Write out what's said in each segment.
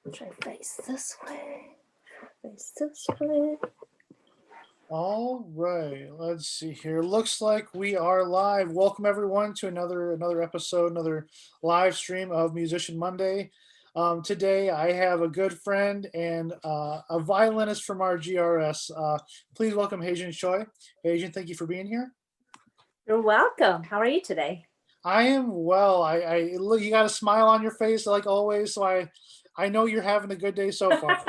Try face this way. Face this way. All right, let's see here. Looks like we are live. Welcome everyone to another episode, another live stream of Musician Monday. Today I have a good friend and a violinist from our GRS. Please welcome Haijin Choi. Haijin, thank you for being here. You're welcome. How are you today? I am well. I look. You got a smile on your face like always, so I know you're having a good day so far.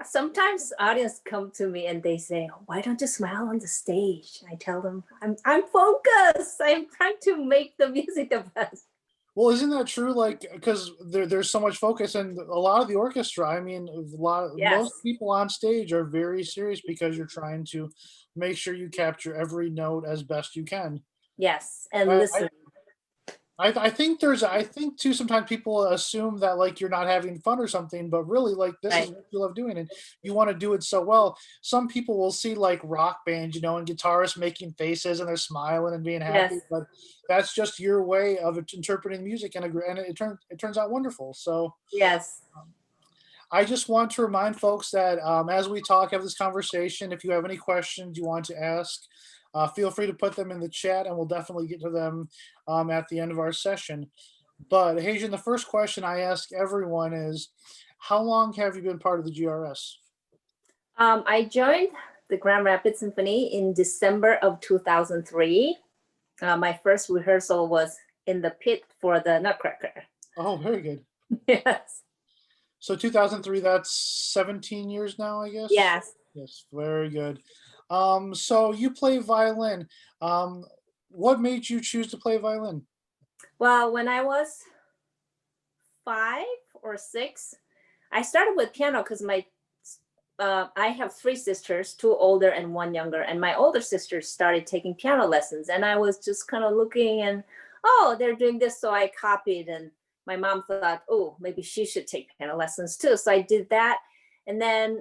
Sometimes audience come to me and they say, "Why don't you smile on the stage?" I tell them, "I'm focused. I'm trying to make the music the best." Well, isn't that true? Like, because there's so much focus, and a lot of the orchestra. I mean, most Yes, people on stage are very serious because you're trying to make sure you capture every note as best you can. yes, and I, listen. I think I think too sometimes people assume that like you're not having fun or something, but really like this is Right. what you love doing and you want to do it so well. Some people will see like rock bands, and guitarists making faces and they're smiling and being Yes, happy, but that's just your way of interpreting music and it turns out wonderful. So yes. I just want to remind folks that as we talk, have this conversation, if you have any questions you want to ask, feel free to put them in the chat and we'll definitely get to them at the end of our session. But Hajian, the first question I ask everyone is, how long have you been part of the GRS? I joined the Grand Rapids Symphony in December of 2003. My first rehearsal was in the pit for the Nutcracker. Oh, very good. Yes. So 2003, that's 17 years now, I guess. Yes. Yes, very good. So you play violin. Um, what made you choose to play violin? Well, when I was 5 or 6, I started with piano because I have three sisters, two older and one younger, and my older sisters started taking piano lessons, and I was just kind of looking and oh, they're doing this, so I copied, and my mom thought, oh, maybe she should take piano lessons too, so I did that. And then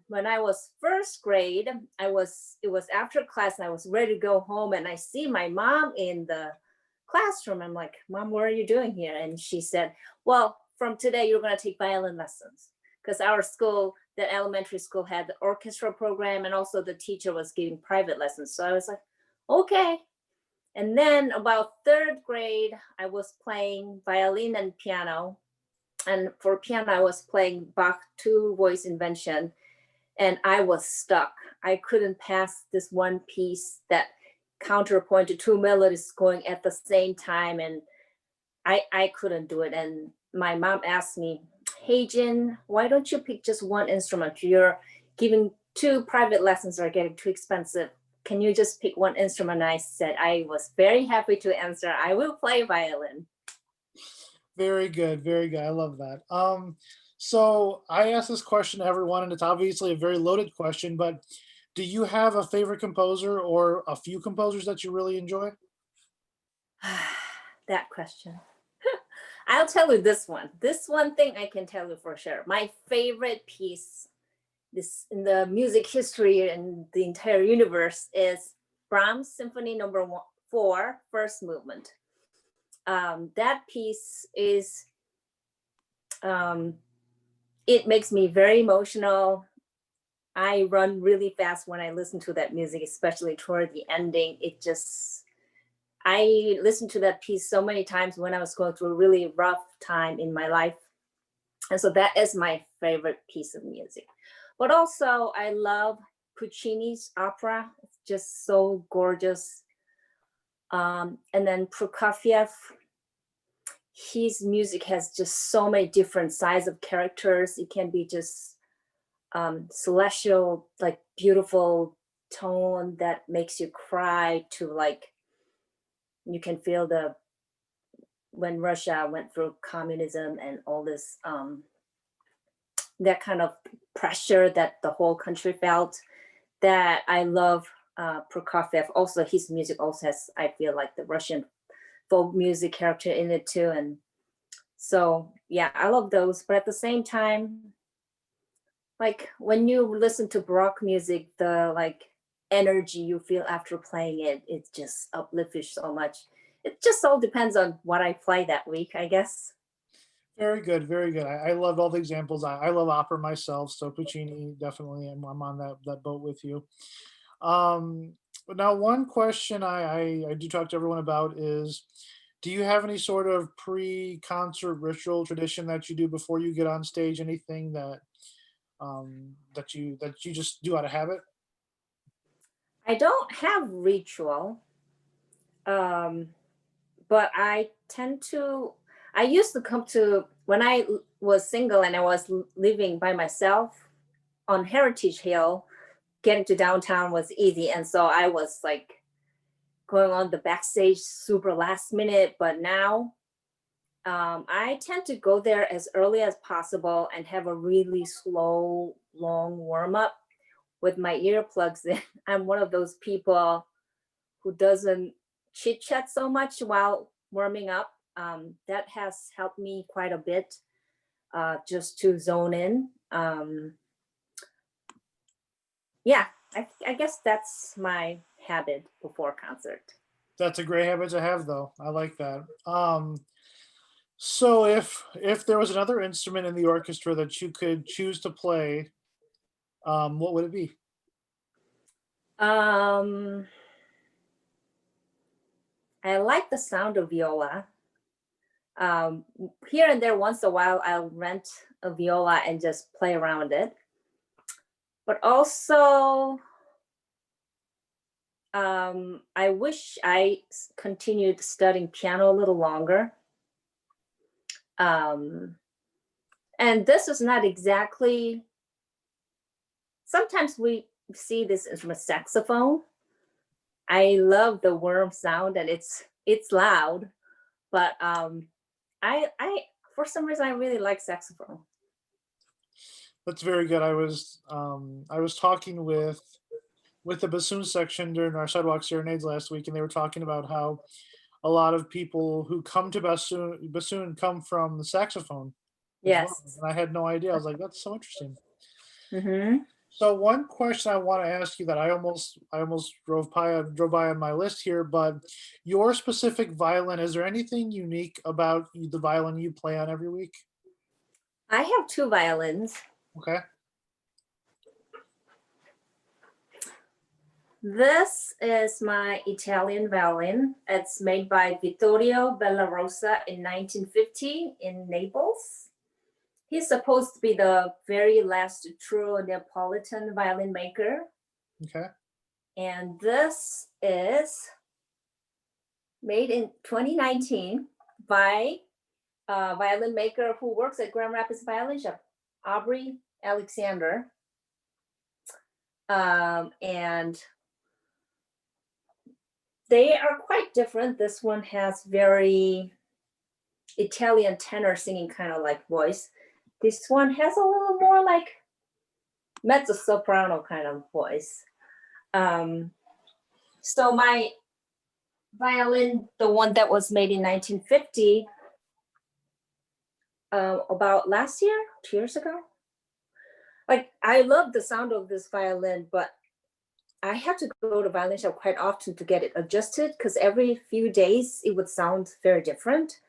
when I was first grade, it was after class, and I was ready to go home, and I see my mom in the classroom. I'm like, Mom, what are you doing here? And she said, well, from today you're going to take violin lessons, because our school, the elementary school, had the orchestra program, and also the teacher was giving private lessons. So I was like, okay. And then about third grade, I was playing violin and piano. And for piano, I was playing Bach two voice invention, and I was stuck. I couldn't pass this one piece that counterpoint to two melodies going at the same time, and I couldn't do it. And my mom asked me, hey Jin, why don't you pick just one instrument? You're giving two private lessons are getting too expensive. Can you just pick one instrument? I said I was very happy to answer, I will play violin. Very good, very good. I love that. So I ask this question to everyone, and it's obviously a very loaded question, but do you have a favorite composer or a few composers that you really enjoy? That question. I'll tell you this one. This one thing I can tell you for sure. My favorite piece this in the music history and the entire universe is Brahms Symphony Number 4, First Movement. That piece is um, it makes me very emotional. I run really fast when I listen to that music, especially toward the ending. I listened to that piece so many times when I was going through a really rough time in my life. And so that is my favorite piece of music. But also, I love Puccini's opera. It's just so gorgeous. And then Prokofiev, his music has just so many different sides of characters. It can be just celestial, like beautiful tone that makes you cry, to like you can feel the when Russia went through communism and all this that kind of pressure that the whole country felt. That I love Prokofiev. Also, his music also has, I feel like, the Russian folk music character in it too. And so, yeah, I love those. But at the same time, like when you listen to Baroque music, the like energy you feel after playing it, it just uplifts you so much. It just all depends on what I play that week, I guess. Very good, very good. I loved all the examples. I love opera myself, so Puccini definitely. I'm on that boat with you. Now, one question I do talk to everyone about is, do you have any sort of pre-concert ritual tradition that you do before you get on stage? Anything that you just do out of habit? I don't have ritual, um, but I used to come to, when was single and I was living by myself on Heritage Hill, getting to downtown was easy. And so I was like going on the backstage super last minute. But now I tend to go there as early as possible and have a really slow, long warm up with my earplugs in. I'm one of those people who doesn't chit chat so much while warming up. That has helped me quite a bit, just to zone in. Yeah, I guess that's my habit before concert. That's a great habit to have, though. I like that. So if there was another instrument in the orchestra that you could choose to play, what would it be? Um, I like the sound of viola. Um, Here and there, once a while, I'll rent a viola and just play around it. But also, I wish I continued studying piano a little longer. Um, and this is not exactly, sometimes we see this instrument saxophone. I love the worm sound and it's loud, but I for some reason I really like saxophone. That's very good. I was talking with the bassoon section during our sidewalk serenades last week, and they were talking about how a lot of people who come to bassoon come from the saxophone as well. Yes. And I had no idea. I was like, that's so interesting. Mm-hmm. So one question I want to ask you that I almost drove by on my list here, but your specific violin, is there anything unique about the violin you play on every week? I have two violins. Okay. This is my Italian violin. It's made by Vittorio Bellarosa in 1950 in Naples. He's supposed to be the very last true Neapolitan violin maker. Okay. And this is made in 2019 by a violin maker who works at Grand Rapids Violin Shop, Aubrey Alexander. And they are quite different. This one has very Italian tenor singing kind of like voice. This one has a little more like mezzo soprano kind of voice. Um, so my violin, the one that was made in 1950, about last year, 2 years ago. Like I love the sound of this violin, but I had to go to violin shop quite often to get it adjusted because every few days it would sound very different.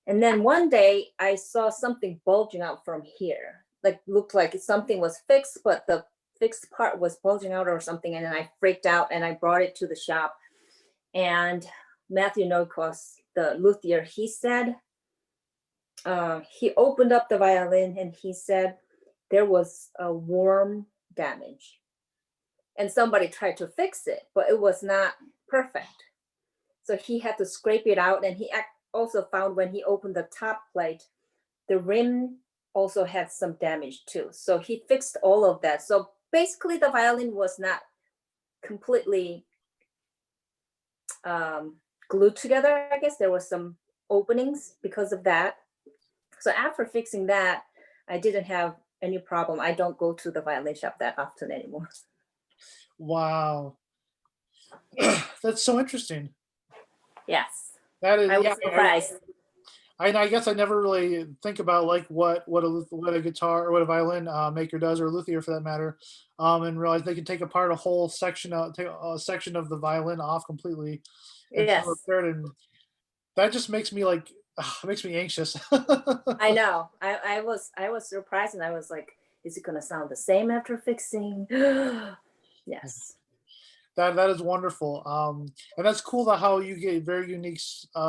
And then one day I saw something bulging out from here, like looked like something was fixed, but the fixed part was bulging out or something. And then I freaked out and I brought it to the shop. And Matthew Nokos, the luthier, he said, he opened up the violin and he said there was a worm damage. And somebody tried to fix it, but it was not perfect. So he had to scrape it out. And he also found when he opened the top plate, the rim also had some damage too. So he fixed all of that. So basically, the violin was not completely glued together. I guess there was some openings because of that. So after fixing that, I didn't have any problem. I don't go to the violin shop that often anymore. Wow. That's so interesting. Yes, That is, I yeah. was surprised. I guess I never really think about like what a guitar or what a violin maker does, or a luthier for that matter, and realize they can take apart a whole section, take a section of the violin off completely and still Yes. repair it. And that just makes me like It makes me anxious. I know. I was surprised and I was like, is it gonna sound the same after fixing? Yes. That is wonderful. And that's cool that how you get very unique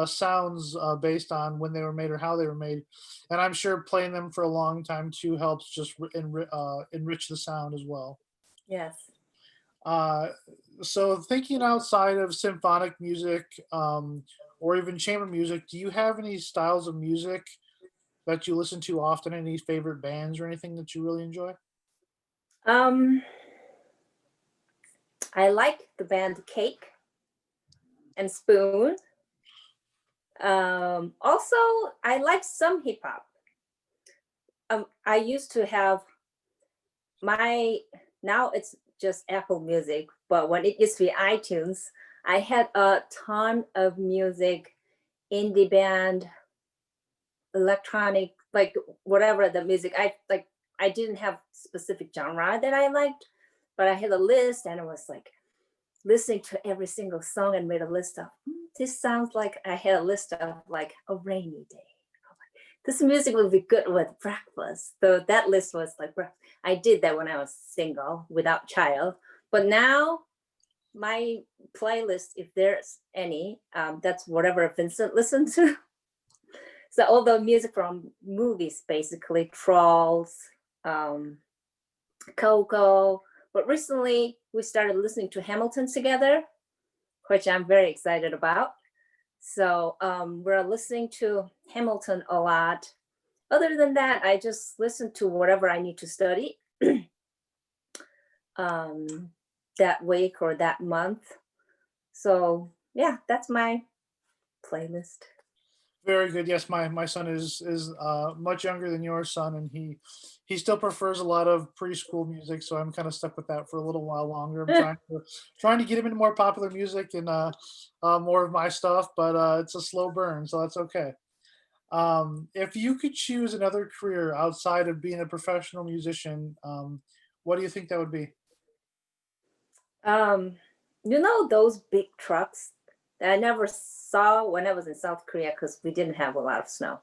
sounds based on when they were made or how they were made. And I'm sure playing them for a long time too helps just enrich the sound as well. Yes. Uh, so thinking outside of symphonic music or even chamber music, do you have any styles of music that you listen to often? Any favorite bands or anything that you really enjoy? Um, I like the band Cake and Spoon. Also, I like some hip hop. I used to have my now it's just Apple Music, but when it used to be iTunes, I had a ton of music, indie band, electronic, like whatever the music. I didn't have specific genre that I liked, but I had a list and it was like listening to every single song and made a list of this sounds like I had a list of like a rainy day. This music will be good with breakfast. So that list was like I did that when I was single without child. But now my playlist, if there's any, that's whatever Vincent listened to. So all the music from movies, basically Trolls, um, Coco. But recently we started listening to Hamilton together, which I'm very excited about. So we're listening to Hamilton a lot. Other than that, I just listen to whatever I need to study um, that week or that month. So yeah, that's my playlist. Very good. Yes, my son is much younger than your son, and he still prefers a lot of preschool music. So I'm kind of stuck with that for a little while longer. I'm trying to get him into more popular music and more of my stuff, but it's a slow burn, so that's okay. If you could choose another career outside of being a professional musician, what do you think that would be? um, you know those big trucks that I never saw when I was in South Korea because we didn't have a lot of snow.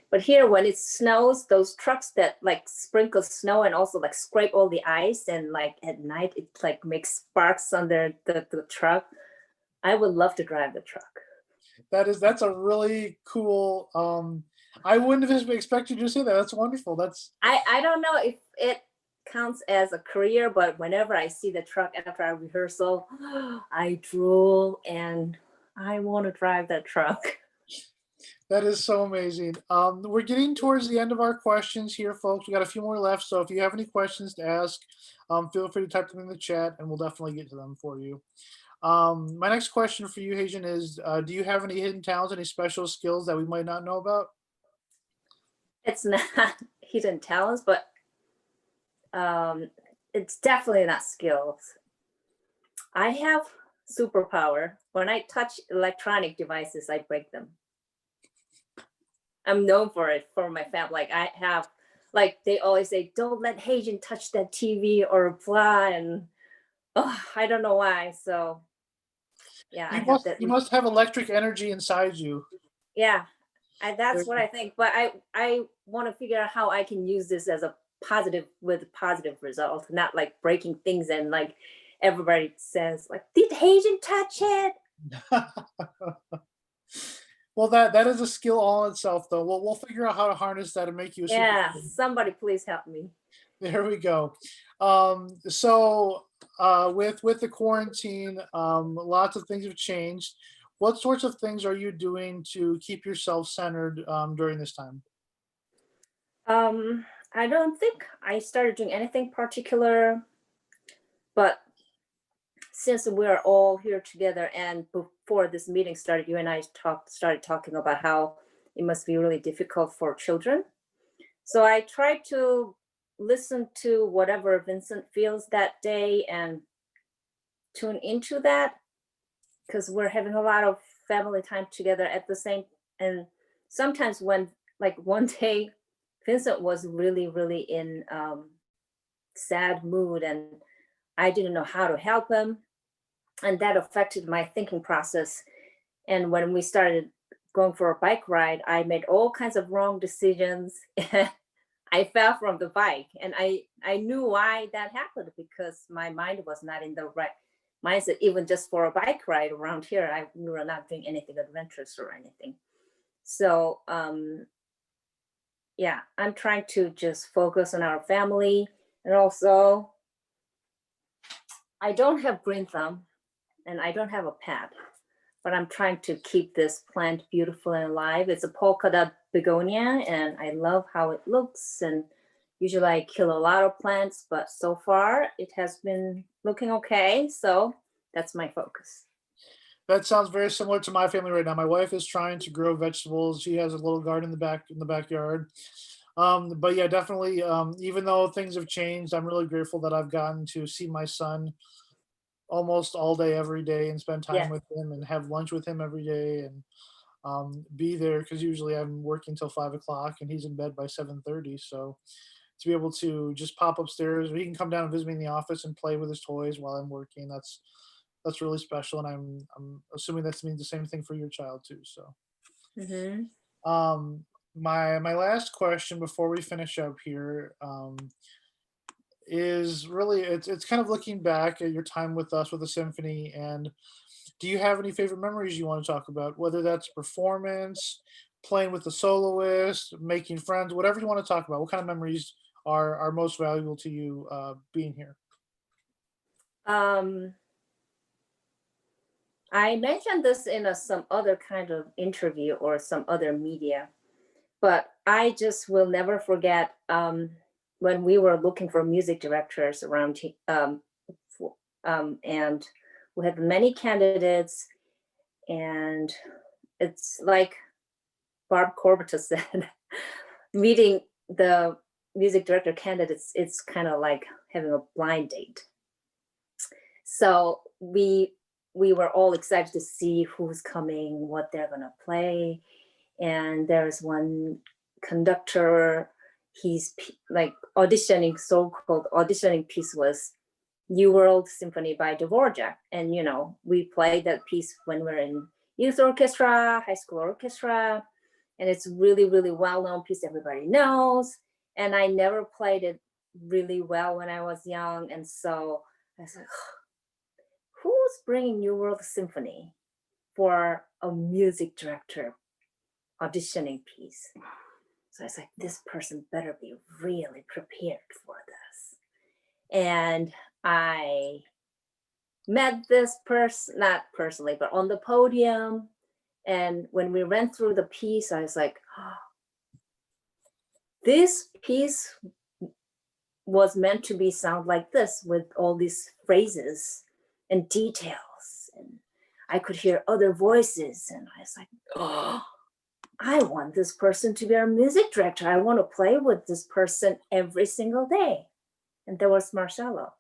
But here, when it snows, those trucks that like sprinkle snow and also like scrape all the ice, and like at night it like makes sparks under the truck. I would love to drive the truck. That's a really cool. I wouldn't have expected you to say that. That's wonderful. That's I don't know if it counts as a career, but whenever I see the truck after our rehearsal, I drool and I want to drive that truck. That is so amazing. We're getting towards the end of our questions here, folks. We got a few more left, so if you have any questions to ask, feel free to type them in the chat, and we'll definitely get to them for you. My next question for you, Hajian, is: do you have any hidden talents, any special skills that we might not know about? It's not hidden talents, but um, it's definitely not skills. I have superpower. When I touch electronic devices, I break them. I'm known for it for my family. Like I have, like they always say, don't let Haitian touch that TV or blah, and oh, I don't know why. So yeah, I have that. You must have electric energy inside you. Yeah, There- that's what I think. But I want to figure out how I can use this as a positive with positive result, not like breaking things and like everybody says like, did Haitian touch it? Well, that is a skill all in itself, though. We'll figure out how to harness that and make you a super. Yeah, somebody please help me. There we go. So with the quarantine, lots of things have changed. What sorts of things are you doing to keep yourself centered during this time? Um, I don't think I started doing anything particular, but since we're all here together and before this meeting started, you and I started talking about how it must be really difficult for children. So I tried to listen to whatever Vincent feels that day and tune into that because we're having a lot of family time together at the same. And sometimes when like one day Vincent was really in sad mood and I didn't know how to help him, and that affected my thinking process. And when we started going for a bike ride, I made all kinds of wrong decisions. I fell from the bike, and I knew why that happened because my mind was not in the right mindset. Even just for a bike ride around here, we were not doing anything adventurous or anything. So yeah, I'm trying to just focus on our family, and also I don't have green thumb, and I don't have a pet, but I'm trying to keep this plant beautiful and alive. It's a polka dot begonia, and I love how it looks. And usually I kill a lot of plants, but so far it has been looking okay. So that's my focus. That sounds very similar to my family right now. My wife is trying to grow vegetables. She has a little garden in the backyard. But yeah, definitely. Even though things have changed, I'm really grateful that I've gotten to see my son almost all day, every day, and spend time Yes. with him and have lunch with him every day, and be there because usually I'm working till 5 o'clock and he's in bed by 7:30. So to be able to just pop upstairs, or he can come down and visit me in the office and play with his toys while I'm working. That's really special, and I'm assuming that means the same thing for your child too. So, Mm-hmm. um, my last question before we finish up here, is really it's kind of looking back at your time with us with the symphony, and do you have any favorite memories you want to talk about? Whether that's performance, playing with the soloist, making friends, whatever you want to talk about. What kind of memories are most valuable to you being here? Um, I mentioned this in some other kind of interview or some other media, but I just will never forget when we were looking for music directors around, and we had many candidates, and it's like Barb Corbett said, meeting the music director candidates, it's kind of like having a blind date. So we were all excited to see who's coming, what they're gonna play, and there's one conductor. He's like auditioning. So-called auditioning piece was New World Symphony by Dvorak, and we played that piece when we're in youth orchestra, high school orchestra, and it's really really well known piece everybody knows. And I never played it really well when I was young, and so I was like, who's bringing New World Symphony for a music director auditioning piece? So I was like, this person better be really prepared for this. And I met this person, not personally, but on the podium. And when we ran through the piece, I was like, oh, this piece was meant to be sound like this with all these phrases and details. And I could hear other voices. And I was like, oh, I want this person to be our music director. I want to play with this person every single day. And there was Marcello.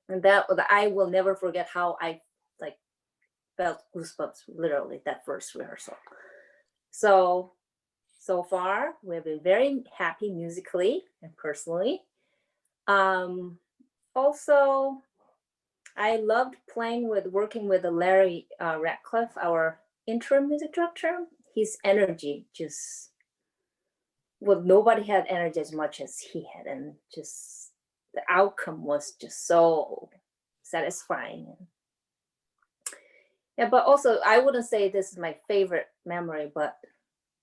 And that I will never forget how I like felt goosebumps literally that first rehearsal. So so far we've been very happy musically and personally. Um, Also, I loved working with Larry Ratcliffe, our interim music director. His energy just, well, nobody had energy as much as he had, and just the outcome was just so satisfying. Yeah, but also I wouldn't say this is my favorite memory, but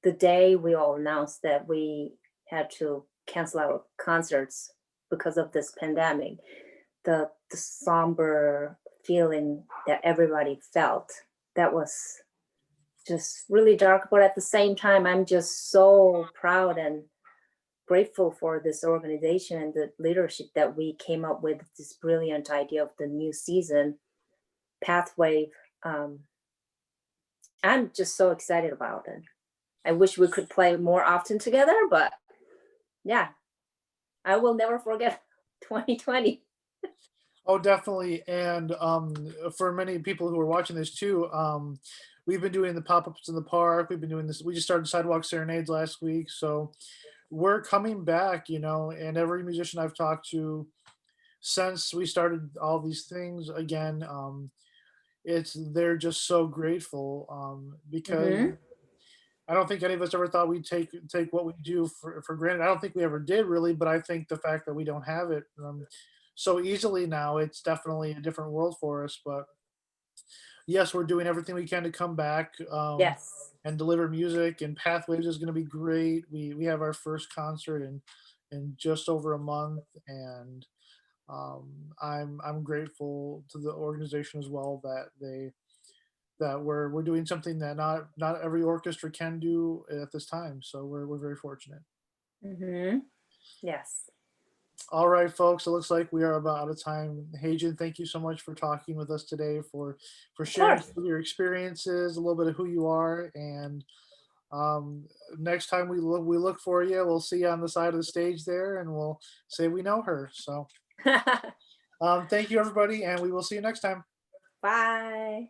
the day we all announced that we had to cancel our concerts because of this pandemic, the somber feeling that everybody felt, that was just really dark. But at the same time, I'm just so proud and grateful for this organization and the leadership that we came up with this brilliant idea of the new season pathway. um, I'm just so excited about it. I wish we could play more often together, but yeah, I will never forget 2020. Oh, definitely. And for many people who are watching this too, we've been doing the pop ups in the park. We've been doing this. We just started Sidewalk Serenades last week, so we're coming back. And every musician I've talked to since we started all these things again, they're just so grateful, because Mm-hmm. I don't think any of us ever thought we'd take what we do for granted. I don't think we ever did really, but I think the fact that we don't have it so easily now, it's definitely a different world for us. But yes, we're doing everything we can to come back, Yes. and deliver music. And Pathwaves is going to be great. We have our first concert in just over a month, and I'm grateful to the organization as well that we're doing something that not every orchestra can do at this time. So we're very fortunate. Mm-hmm. Yes. All right, folks. It looks like we are about out of time. Haijin, thank you so much for talking with us today, for Of sharing course. some of your experiences, a little bit of who you are, and next time we look for you, we'll see you on the side of the stage there, and we'll say we know her. So thank you, everybody, and we will see you next time. Bye.